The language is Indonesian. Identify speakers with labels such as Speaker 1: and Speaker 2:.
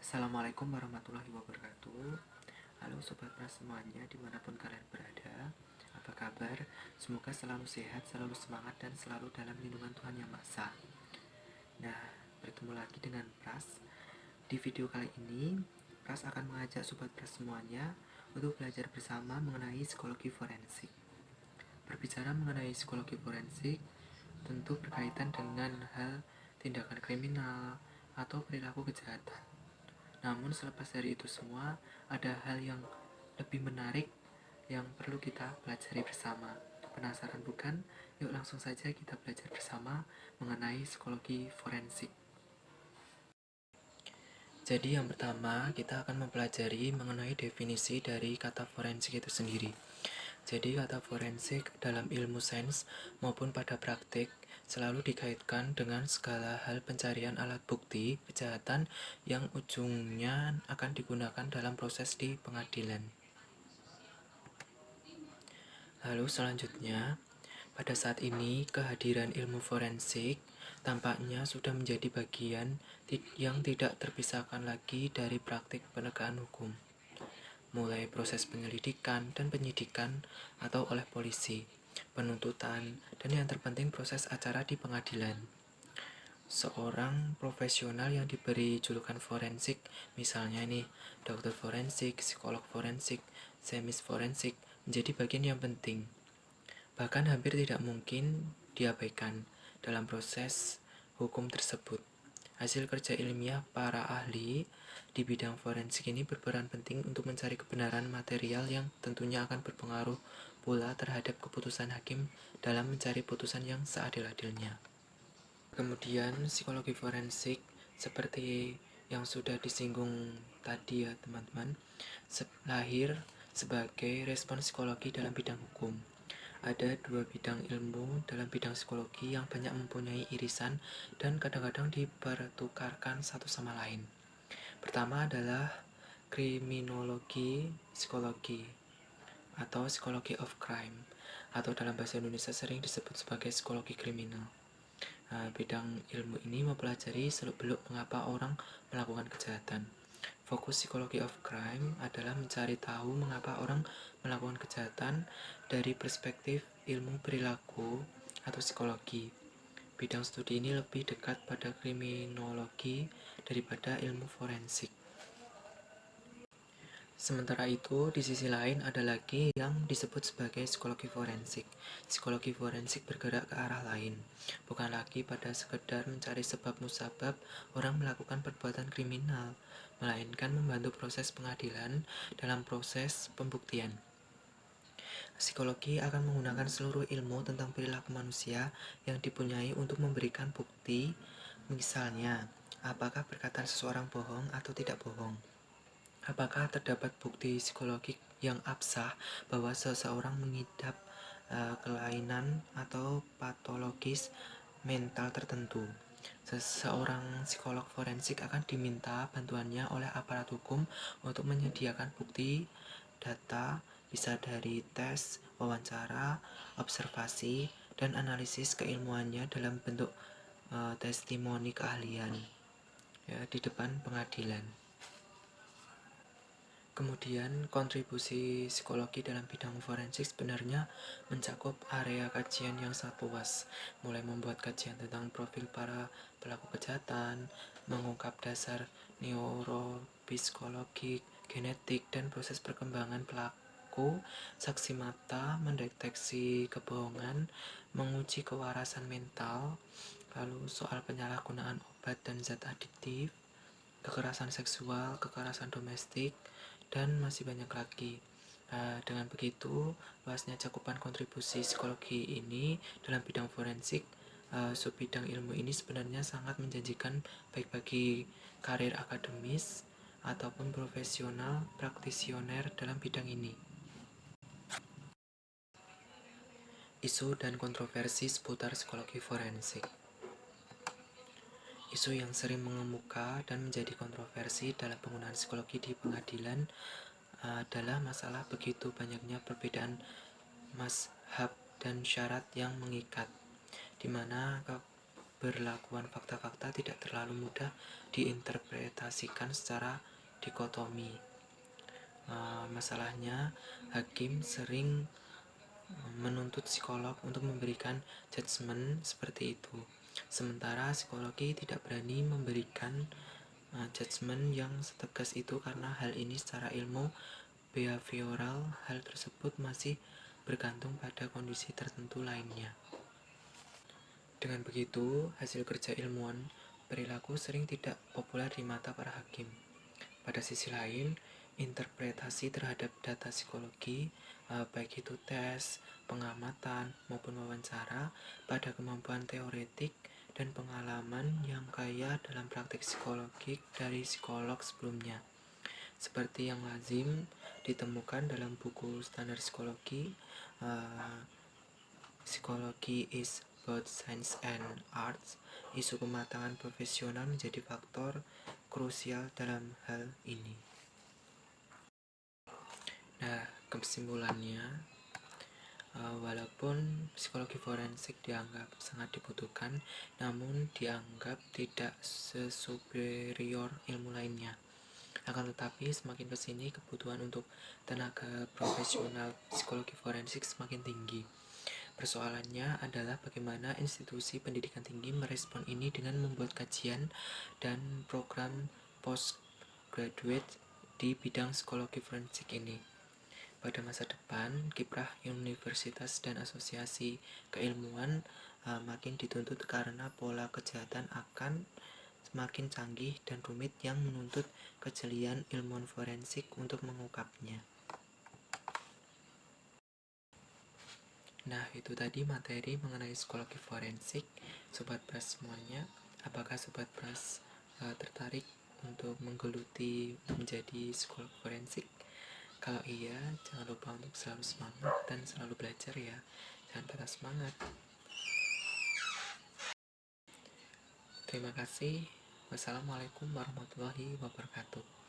Speaker 1: Assalamualaikum warahmatullahi wabarakatuh. Halo Sobat Pras semuanya dimanapun kalian berada. Apa kabar? Semoga selalu sehat, selalu semangat, dan selalu dalam lindungan Tuhan Yang Maha Esa. Nah, bertemu lagi dengan Pras. Di video kali ini, Pras akan mengajak Sobat Pras semuanya untuk belajar bersama mengenai psikologi forensik. Berbicara mengenai psikologi forensik, tentu berkaitan dengan hal tindakan kriminal atau perilaku kejahatan. Namun selepas dari itu semua, ada hal yang lebih menarik yang perlu kita pelajari bersama. Penasaran bukan? Yuk langsung saja kita belajar bersama mengenai psikologi forensik. Jadi yang pertama, kita akan mempelajari mengenai definisi dari kata forensik itu sendiri. Jadi kata forensik dalam ilmu sains maupun pada praktik selalu dikaitkan dengan segala hal pencarian alat bukti kejahatan yang ujungnya akan digunakan dalam proses di pengadilan. Lalu selanjutnya, pada saat ini kehadiran ilmu forensik tampaknya sudah menjadi bagian yang tidak terpisahkan lagi dari praktik penegakan hukum, mulai proses penyelidikan dan penyidikan atau oleh polisi, penuntutan, dan yang terpenting proses acara di pengadilan. Seorang profesional yang diberi julukan forensik, misalnya nih, dokter forensik, psikolog forensik, semis forensik, menjadi bagian yang penting. Bahkan hampir tidak mungkin diabaikan dalam proses hukum tersebut. Hasil kerja ilmiah para ahli di bidang forensik ini berperan penting untuk mencari kebenaran material yang tentunya akan berpengaruh pula terhadap keputusan hakim dalam mencari putusan yang seadil-adilnya. Kemudian psikologi forensik seperti yang sudah disinggung tadi ya teman-teman, lahir sebagai respon psikologi dalam bidang hukum. Ada dua bidang ilmu dalam bidang psikologi yang banyak mempunyai irisan dan kadang-kadang dipertukarkan satu sama lain. Pertama adalah kriminologi psikologi atau psikologi of crime, atau dalam bahasa Indonesia sering disebut sebagai psikologi kriminal. Bidang ilmu ini mempelajari seluk-beluk mengapa orang melakukan kejahatan. Fokus psikologi of crime adalah mencari tahu mengapa orang melakukan kejahatan dari perspektif ilmu perilaku atau psikologi. Bidang studi ini lebih dekat pada kriminologi daripada ilmu forensik. Sementara itu, di sisi lain ada lagi yang disebut sebagai psikologi forensik. Psikologi forensik bergerak ke arah lain, bukan lagi pada sekedar mencari sebab musabab orang melakukan perbuatan kriminal, melainkan membantu proses pengadilan dalam proses pembuktian. Psikologi akan menggunakan seluruh ilmu tentang perilaku manusia yang dipunyai untuk memberikan bukti, misalnya, apakah perkataan seseorang bohong atau tidak bohong. Apakah terdapat bukti psikologik yang absah bahwa seseorang mengidap kelainan atau patologis mental tertentu? Seseorang psikolog forensik akan diminta bantuannya oleh aparat hukum untuk menyediakan bukti data, bisa dari tes, wawancara, observasi, dan analisis keilmuannya dalam bentuk testimoni keahlian ya, di depan pengadilan. Kemudian kontribusi psikologi dalam bidang forensik sebenarnya mencakup area kajian yang sangat luas, mulai membuat kajian tentang profil para pelaku kejahatan, mengungkap dasar neuropsikologik, genetik, dan proses perkembangan pelaku, saksi mata, mendeteksi kebohongan, menguji kewarasan mental, lalu soal penyalahgunaan obat dan zat adiktif, kekerasan seksual, kekerasan domestik, dan masih banyak lagi. Dengan begitu, luasnya cakupan kontribusi psikologi ini dalam bidang forensik, subbidang ilmu ini sebenarnya sangat menjanjikan baik bagi karir akademis ataupun profesional praktisioner dalam bidang ini. Isu dan kontroversi seputar psikologi forensik. Isu yang sering mengemuka dan menjadi kontroversi dalam penggunaan psikologi di pengadilan adalah masalah begitu banyaknya perbedaan mazhab dan syarat yang mengikat, di mana berlakuan fakta-fakta tidak terlalu mudah diinterpretasikan secara dikotomi. Masalahnya, hakim sering menuntut psikolog untuk memberikan judgement seperti itu. Sementara psikologi tidak berani memberikan judgement yang setegas itu karena hal ini secara ilmu behavioral, hal tersebut masih bergantung pada kondisi tertentu lainnya. Dengan begitu, hasil kerja ilmuwan perilaku sering tidak populer di mata para hakim. Pada sisi lain, interpretasi terhadap data psikologi, baik itu tes, pengamatan, maupun wawancara, pada kemampuan teoretik dan pengalaman yang kaya dalam praktik psikologik dari psikolog sebelumnya. Seperti yang lazim ditemukan dalam buku standar psikologi, Psikologi is both science and arts. Isu kematangan profesional menjadi faktor krusial dalam hal ini. Nah, kesimpulannya, walaupun psikologi forensik dianggap sangat dibutuhkan, namun dianggap tidak sesuperior ilmu lainnya. Akan tetapi, semakin kesini kebutuhan untuk tenaga profesional psikologi forensik semakin tinggi. Persoalannya adalah bagaimana institusi pendidikan tinggi merespon ini dengan membuat kajian dan program postgraduate di bidang psikologi forensik ini. Pada masa depan, kiprah universitas dan asosiasi keilmuan makin dituntut karena pola kejahatan akan semakin canggih dan rumit yang menuntut kejelian ilmuwan forensik untuk mengungkapnya. Nah, itu tadi materi mengenai psikologi forensik. Sobat Pras semuanya, apakah Sobat Pras tertarik untuk menggeluti menjadi psikolog forensik? Kalau iya, jangan lupa untuk selalu semangat dan selalu belajar ya. Jangan patah semangat. Terima kasih. Wassalamualaikum warahmatullahi wabarakatuh.